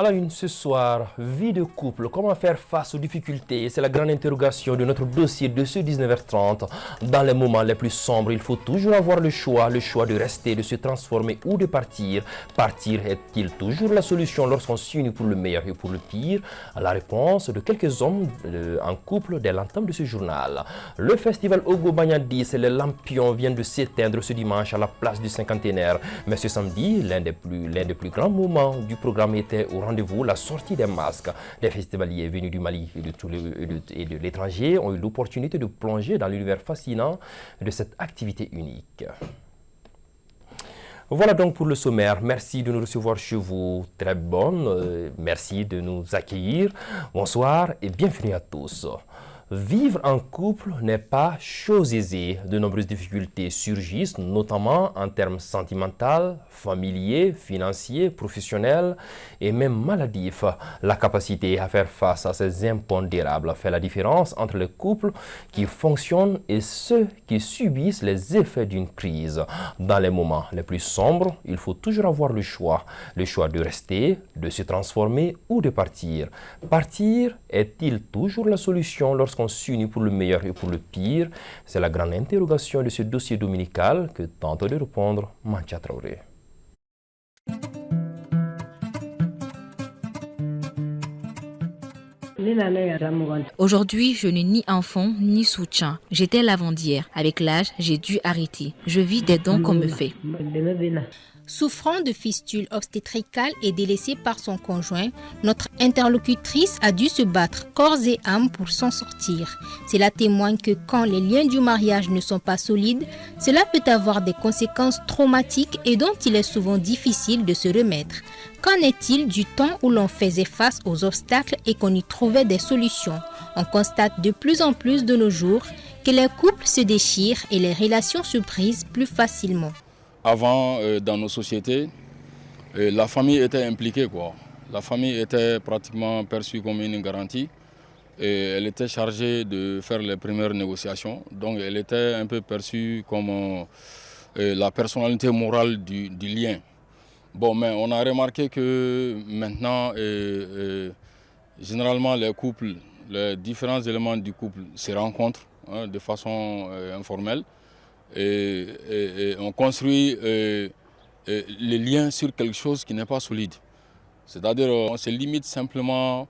À la une ce soir, vie de couple, comment faire face aux difficultés? C'est la grande interrogation de notre dossier de ce 19h30. Dans les moments les plus sombres, il faut toujours avoir le choix de rester, de se transformer ou de partir. Partir est-il toujours la solution lorsqu'on s'unit pour le meilleur et pour le pire? La réponse de quelques hommes en couple dès l'entame de ce journal. Le festival Ogo Bagnadi, c'est le lampion, vient de s'éteindre ce dimanche à la place du cinquantenaire. Mais ce samedi, l'un des plus grands moments du programme était au rendez-vous, la sortie des masques. Les festivaliers venus du Mali et de l'étranger ont eu l'opportunité de plonger dans l'univers fascinant de cette activité unique. Voilà donc pour le sommaire. Merci de nous recevoir chez vous. Très bonne. Merci de nous accueillir. Bonsoir et bienvenue à tous. Vivre en couple n'est pas chose aisée. De nombreuses difficultés surgissent, notamment en termes sentimentaux, familiers, financiers, professionnels et même maladifs. La capacité à faire face à ces impondérables fait la différence entre les couples qui fonctionnent et ceux qui subissent les effets d'une crise. Dans les moments les plus sombres, il faut toujours avoir le choix de rester, de se transformer ou de partir. Partir est-il toujours la solution lorsqu'on s'unit pour le meilleur et pour le pire? C'est la grande interrogation de ce dossier dominical que tente de répondre Mancha Traoré. Aujourd'hui, je n'ai ni enfant ni soutien. J'étais lavandière. Avec l'âge, j'ai dû arrêter. Je vis des dons qu'on me fait. Souffrant de fistules obstétricales et délaissée par son conjoint, notre interlocutrice a dû se battre corps et âme pour s'en sortir. Cela témoigne que quand les liens du mariage ne sont pas solides, cela peut avoir des conséquences traumatiques et dont il est souvent difficile de se remettre. Qu'en est-il du temps où l'on faisait face aux obstacles et qu'on y trouvait des solutions? On constate de plus en plus de nos jours que les couples se déchirent et les relations se brisent plus facilement. Avant, dans nos sociétés, la famille était impliquée, quoi. La famille était pratiquement perçue comme une garantie. Et elle était chargée de faire les premières négociations. Donc elle était un peu perçue comme la personnalité morale du lien. Bon, mais on a remarqué que maintenant, généralement, les couples, les différents éléments du couple se rencontrent de façon informelle. Et on construit les liens sur quelque chose qui n'est pas solide. C'est-à-dire on se limite simplement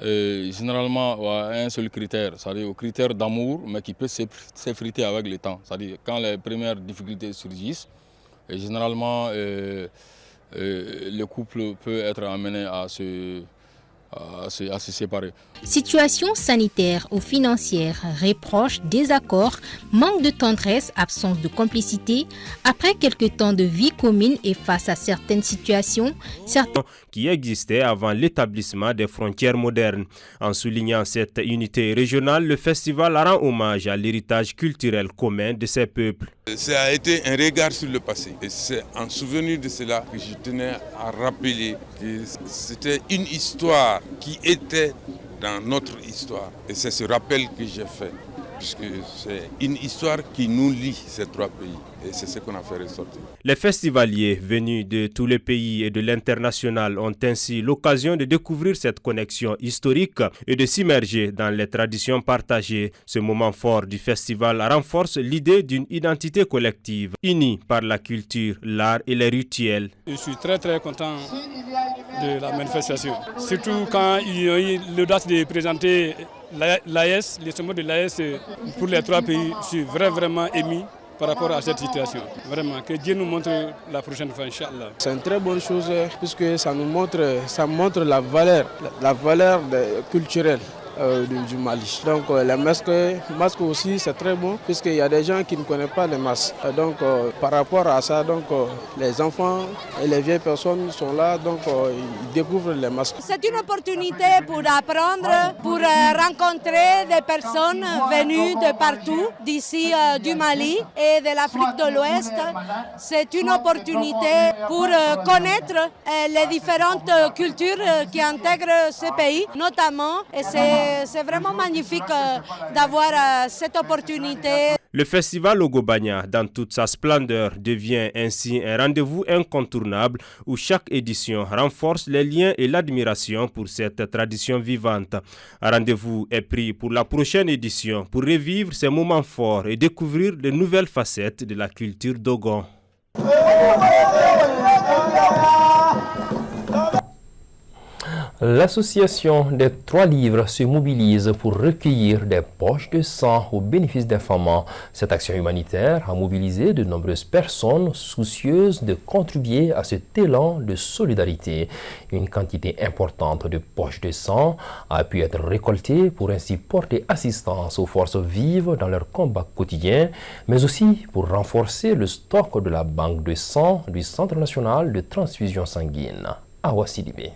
généralement à un seul critère, c'est-à-dire au critère d'amour, mais qui peut s'effriter avec le temps. C'est-à-dire quand les premières difficultés surgissent, généralement le couple peut être amené à se séparer. Situation sanitaire ou financière, reproches, désaccords, manque de tendresse, absence de complicité. Après quelques temps de vie commune et face à certaines situations, qui existaient avant l'établissement des frontières modernes. En soulignant cette unité régionale, le festival rend hommage à l'héritage culturel commun de ces peuples. Ça a été un regard sur le passé et c'est en souvenir de cela que je tenais à rappeler que c'était une histoire qui était dans notre histoire. Et c'est ce rappel que j'ai fait, puisque c'est une histoire qui nous lie, ces trois pays. Et c'est ce qu'on a fait ressortir. Les festivaliers venus de tous les pays et de l'international ont ainsi l'occasion de découvrir cette connexion historique et de s'immerger dans les traditions partagées. Ce moment fort du festival renforce l'idée d'une identité collective, unie par la culture, l'art et les rituels. Je suis très content de la manifestation, surtout quand il y a eu l'audace de présenter l'AES, les sommets de l'AES pour les trois pays. Je suis vraiment ému par rapport à cette situation. Vraiment, que Dieu nous montre la prochaine fois, Inch'Allah. C'est une très bonne chose puisque ça montre la valeur culturelle du Mali. Donc les masques aussi c'est très bon puisqu'il y a des gens qui ne connaissent pas les masques. Donc par rapport à ça, les enfants et les vieilles personnes sont là, donc ils découvrent les masques. C'est une opportunité pour apprendre, pour rencontrer des personnes venues de partout, d'ici du Mali et de l'Afrique de l'Ouest. C'est une opportunité pour connaître les différentes cultures qui intègrent ce pays, notamment, et c'est vraiment magnifique d'avoir cette opportunité. Le festival Ogobanya, dans toute sa splendeur, devient ainsi un rendez-vous incontournable où chaque édition renforce les liens et l'admiration pour cette tradition vivante. Un rendez-vous est pris pour la prochaine édition pour revivre ces moments forts et découvrir de nouvelles facettes de la culture Dogon. L'association des 3 livres se mobilise pour recueillir des poches de sang au bénéfice des femmes. Cette action humanitaire a mobilisé de nombreuses personnes soucieuses de contribuer à cet élan de solidarité. Une quantité importante de poches de sang a pu être récoltée pour ainsi porter assistance aux forces vives dans leur combat quotidien, mais aussi pour renforcer le stock de la banque de sang du Centre national de transfusion sanguine. Awa Sidibé.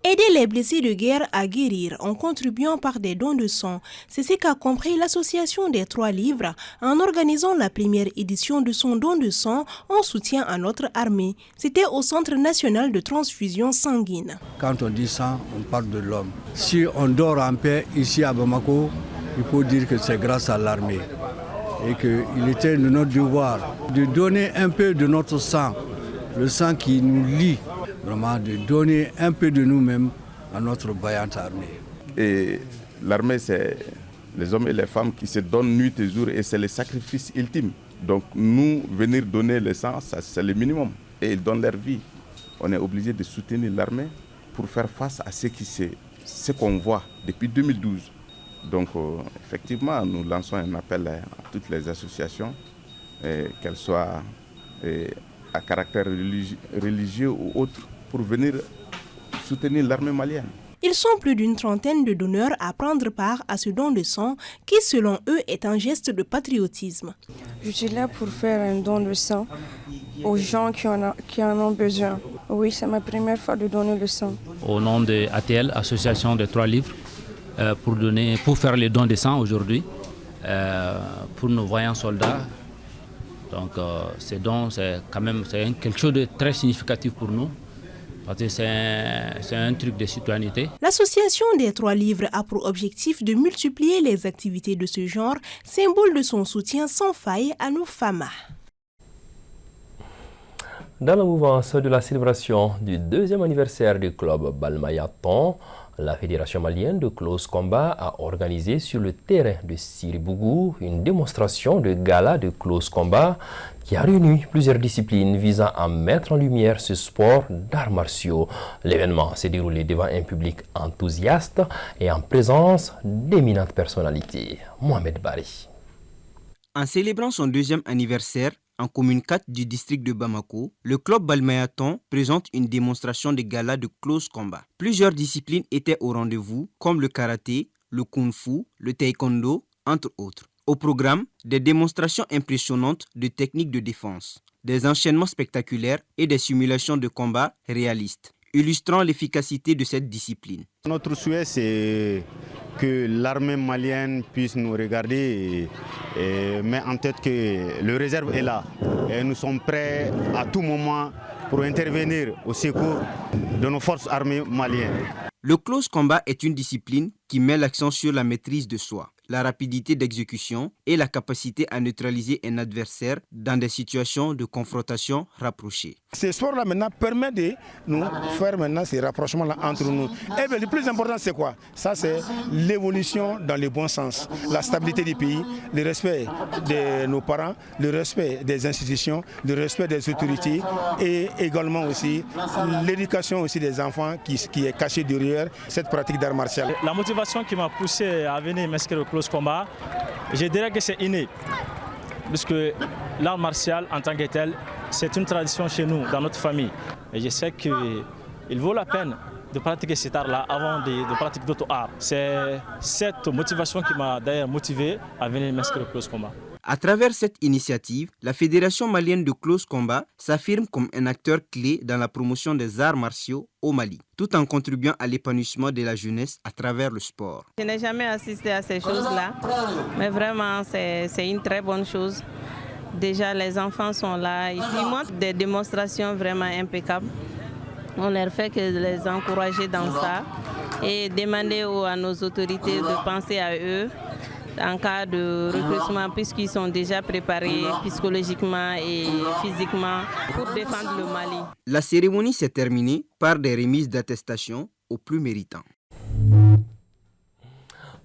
Aider les blessés de guerre à guérir en contribuant par des dons de sang, c'est ce qu'a compris l'association des 3 livres en organisant la première édition de son don de sang en soutien à notre armée. C'était au Centre national de transfusion sanguine. Quand on dit sang, on parle de l'homme. Si on dort en paix ici à Bamako, il faut dire que c'est grâce à l'armée et qu'il était de notre devoir de donner un peu de notre sang, le sang qui nous lie. Vraiment de donner un peu de nous-mêmes à notre vaillante armée. Et l'armée, c'est les hommes et les femmes qui se donnent nuit et jour et c'est le sacrifice ultime. Donc nous, venir donner le sang, c'est le minimum. Et ils donnent leur vie. On est obligé de soutenir l'armée pour faire face à ce qu'on voit depuis 2012. Donc effectivement, nous lançons un appel à toutes les associations, qu'elles soient à caractère religieux ou autre, pour venir soutenir l'armée malienne. Ils sont plus d'une trentaine de donneurs à prendre part à ce don de sang qui, selon eux, est un geste de patriotisme. Je suis là pour faire un don de sang aux gens qui en ont besoin. Oui, c'est ma première fois de donner le sang. Au nom de ATL, Association des 3 livres, pour faire le don de sang aujourd'hui, pour nos voyants soldats. Donc ces dons, c'est quand même quelque chose de très significatif pour nous. Parce que c'est un truc de citoyenneté. L'association des 3 livres a pour objectif de multiplier les activités de ce genre, symbole de son soutien sans faille à nos femmes. Dans la mouvance de la célébration du 2e anniversaire du club Balmayaton, la Fédération malienne de close combat a organisé sur le terrain de Siribougou une démonstration de gala de close combat qui a réuni plusieurs disciplines visant à mettre en lumière ce sport d'arts martiaux. L'événement s'est déroulé devant un public enthousiaste et en présence d'éminentes personnalités. Mohamed Bari. En célébrant son 2e anniversaire, en commune 4 du district de Bamako, le club Balmayaton présente une démonstration de gala de close combat. Plusieurs disciplines étaient au rendez-vous, comme le karaté, le kung-fu, le taekwondo, entre autres. Au programme, des démonstrations impressionnantes de techniques de défense, des enchaînements spectaculaires et des simulations de combat réalistes, illustrant l'efficacité de cette discipline. Notre souhait, c'est que l'armée malienne puisse nous regarder et mettre en tête que le réserve est là. Et nous sommes prêts à tout moment pour intervenir au secours de nos forces armées maliennes. Le close combat est une discipline qui met l'accent sur la maîtrise de soi, la rapidité d'exécution et la capacité à neutraliser un adversaire dans des situations de confrontation rapprochées. Ce sport-là maintenant permet de nous faire maintenant ces rapprochements-là entre nous. Et bien, le plus important c'est quoi? Ça c'est l'évolution dans le bon sens, la stabilité du pays, le respect de nos parents, le respect des institutions, le respect des autorités et également aussi l'éducation aussi des enfants qui est cachée derrière cette pratique d'art martial. La motivation qui m'a poussé à venir m'inscrire au close combat, je dirais que c'est inné. Puisque l'art martial en tant que tel, c'est une tradition chez nous, dans notre famille. Et je sais qu'il vaut la peine de pratiquer cet art-là avant de pratiquer d'autres arts. C'est cette motivation qui m'a d'ailleurs motivé à venir m'inscrire au close combat. À travers cette initiative, la Fédération malienne de close combat s'affirme comme un acteur clé dans la promotion des arts martiaux au Mali, tout en contribuant à l'épanouissement de la jeunesse à travers le sport. Je n'ai jamais assisté à ces choses-là, mais vraiment c'est une très bonne chose. Déjà les enfants sont là, ils montrent des démonstrations vraiment impeccables. On leur fait que les encourager dans ça et demander à nos autorités de penser à eux en cas de recrutement, puisqu'ils sont déjà préparés psychologiquement et physiquement pour défendre le Mali. La cérémonie s'est terminée par des remises d'attestation aux plus méritants.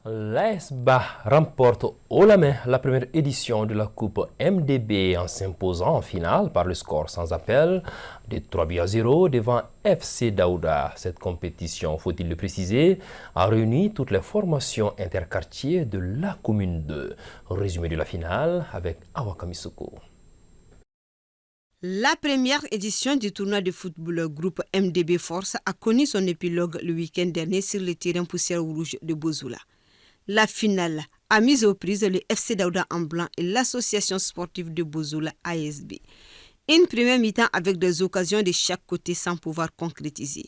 L'AS Ba remporte haut la main la première édition de la Coupe MDB en s'imposant en finale par le score sans appel de 3-0 devant FC Daouda. Cette compétition, faut-il le préciser, a réuni toutes les formations interquartiers de la commune 2. Résumé de la finale avec Awa Kamisoko. La première édition du tournoi de football groupe MDB Force a connu son épilogue le week-end dernier sur le terrain poussière rouge de Bozoula. La finale a mis aux prises le FC Daouda en blanc et l'association sportive de Bozoula ASB. Une première mi-temps avec des occasions de chaque côté sans pouvoir concrétiser.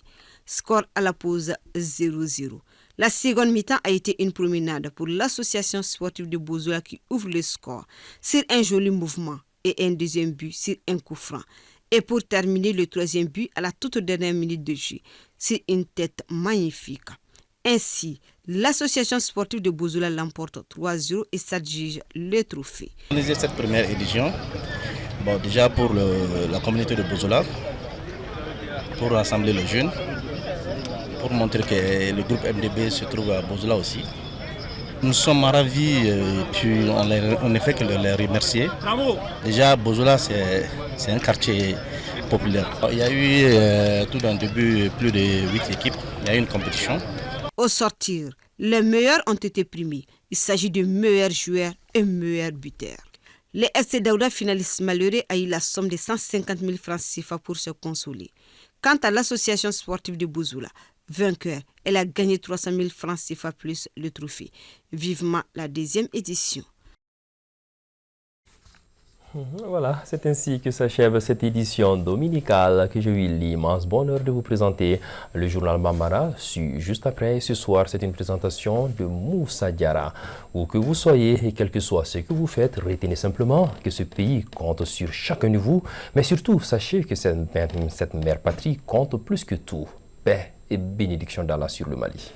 Score à la pause 0-0. La seconde mi-temps a été une promenade pour l'association sportive de Bozoula qui ouvre le score sur un joli mouvement et un deuxième but sur un coup franc. Et pour terminer le troisième but à la toute dernière minute de jeu, c'est une tête magnifique. Ainsi, l'association sportive de Bozoula l'emporte 3-0 et s'adjuge le trophée. Cette première édition, déjà pour la communauté de Bozoula, pour rassembler les jeunes, pour montrer que le groupe MDB se trouve à Bozoula aussi. Nous sommes ravis et puis on ne fait que les remercier. Déjà, Bozoula, c'est un quartier populaire. Il y a eu tout d'un début plus de 8 équipes. Il y a eu une compétition. Au sortir, les meilleurs ont été primés. Il s'agit de meilleurs joueurs et meilleurs buteurs. Le FC Daouda, finaliste malheureux, a eu la somme de 150 000 francs CFA pour se consoler. Quant à l'association sportive de Bozoula, vainqueur, elle a gagné 300 000 francs CFA plus le trophée. Vivement la deuxième édition. Voilà, c'est ainsi que s'achève cette édition dominicale que j'ai eu l'immense bonheur de vous présenter. Le journal Bambara suit juste après. Ce soir, c'est une présentation de Moussa Diarra. Où que vous soyez et quel que soit ce que vous faites, retenez simplement que ce pays compte sur chacun de vous. Mais surtout, sachez que cette mère patrie compte plus que tout. Paix et bénédiction d'Allah sur le Mali.